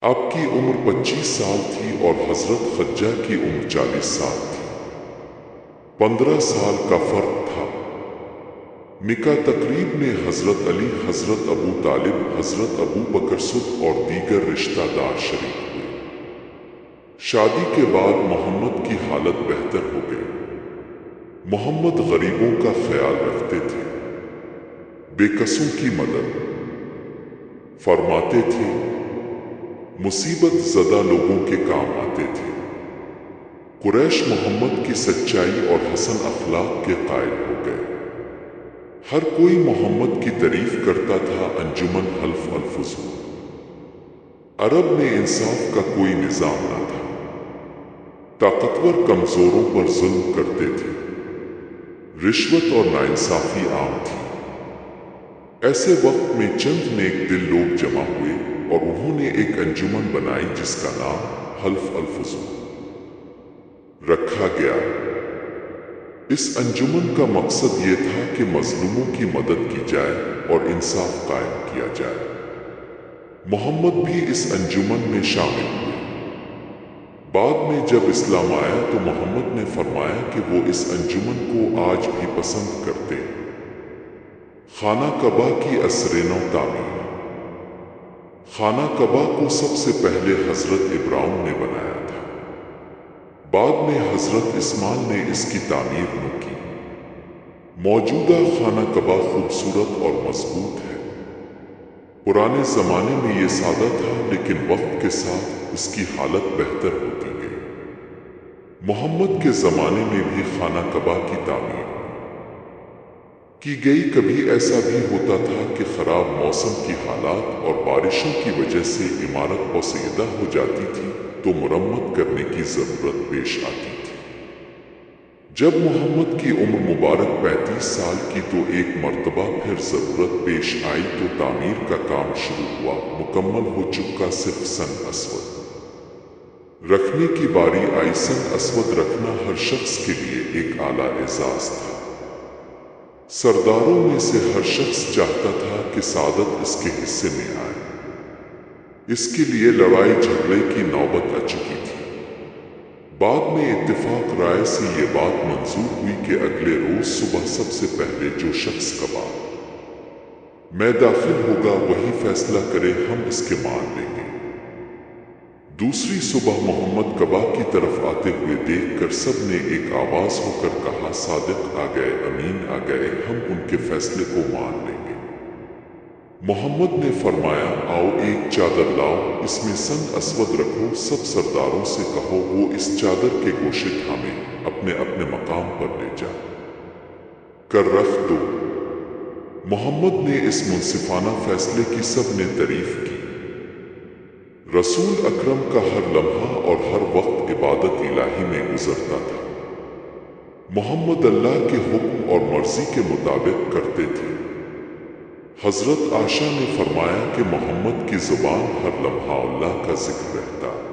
آپ کی عمر 25 سال تھی اور حضرت خدیجہ کی عمر 40 سال تھی۔ 15 سال کا فرق تھا۔ نکاح تقریب میں حضرت علی، حضرت ابو طالب، حضرت ابو بکر صدیق اور دیگر رشتہ دار شریک ہوئے۔ شادی کے بعد محمد کی حالت بہتر ہو گئی۔ محمد غریبوں کا خیال رکھتے تھے، بے کسوں کی مدد فرماتے تھے، مصیبت زدہ لوگوں کے کام آتے تھے۔ قریش محمد کی سچائی اور حسن اخلاق کے قائل ہو گئے۔ ہر کوئی محمد کی تعریف کرتا تھا۔ انجمن حلف الفضول۔ عرب میں انصاف کا کوئی نظام نہ تھا۔ طاقتور کمزوروں پر ظلم کرتے تھے۔ رشوت اور ناانصافی عام تھی۔ ایسے وقت میں چند نیک دل لوگ جمع ہوئے اور انہوں نے ایک انجمن بنائی جس کا نام حلف الفضول رکھا گیا۔ اس انجمن کا مقصد یہ تھا کہ مظلوموں کی مدد کی جائے اور انصاف قائم کیا جائے۔ محمد بھی اس انجمن میں شامل ہوئے۔ بعد میں جب اسلام آیا تو محمد نے فرمایا کہ وہ اس انجمن کو آج بھی پسند کرتے ہیں۔ خانہ کعبہ کی اثر نو تعمیر۔ خانہ کعبہ کو سب سے پہلے حضرت ابراہیم نے بنایا تھا۔ بعد میں حضرت اسماعیل نے اس کی تعمیر نو کی۔ موجودہ خانہ کعبہ خوبصورت اور مضبوط ہے۔ پرانے زمانے میں یہ سادہ تھا لیکن وقت کے ساتھ اس کی حالت بہتر ہوتی گئی۔ محمد کے زمانے میں بھی خانہ کعبہ کی تعمیر کی گئی۔ کبھی ایسا بھی ہوتا تھا کہ خراب موسم کی حالات اور بارشوں کی وجہ سے عمارت پوسیدہ ہو جاتی تھی تو مرمت کرنے کی ضرورت پیش آتی تھی۔ جب محمد کی عمر مبارک 35 سال کی تو ایک مرتبہ پھر ضرورت پیش آئی تو تعمیر کا کام شروع ہوا۔ مکمل ہو چکا، صرف سنگ اسود رکھنے کی باری آئی۔ سنگ اسود رکھنا ہر شخص کے لیے ایک اعلیٰ اعزاز تھا۔ سرداروں میں سے ہر شخص چاہتا تھا کہ سعادت اس کے حصے میں آئے۔ اس کے لیے لڑائی جھگڑے کی نوبت آ چکی تھی۔ بعد میں اتفاق رائے سے یہ بات منظور ہوئی کہ اگلے روز صبح سب سے پہلے جو شخص کعبہ میں داخل ہوگا وہی فیصلہ کرے، ہم اس کے مان لیں گے۔ دوسری صبح محمد کعبہ کی طرف آتے ہوئے دیکھ کر سب نے ایک آواز ہو کر کہا، صادق آ گئے، امین آ گئے، ہم ان کے فیصلے کو مان لیں گے۔ محمد نے فرمایا، آؤ ایک چادر لاؤ، اس میں سنگ اسود رکھو، سب سرداروں سے کہو وہ اس چادر کے گوشے تھامیں اپنے اپنے مقام پر لے جا کر رکھ دو۔ محمد نے اس منصفانہ فیصلے کی سب نے تعریف کی۔ رسول اکرم کا ہر لمحہ اور ہر وقت عبادت الہی میں گزرتا تھا۔ محمد اللہ کے حکم اور مرضی کے مطابق کرتے تھے۔ حضرت عائشہ نے فرمایا کہ محمد کی زبان ہر لمحہ اللہ کا ذکر رہتا۔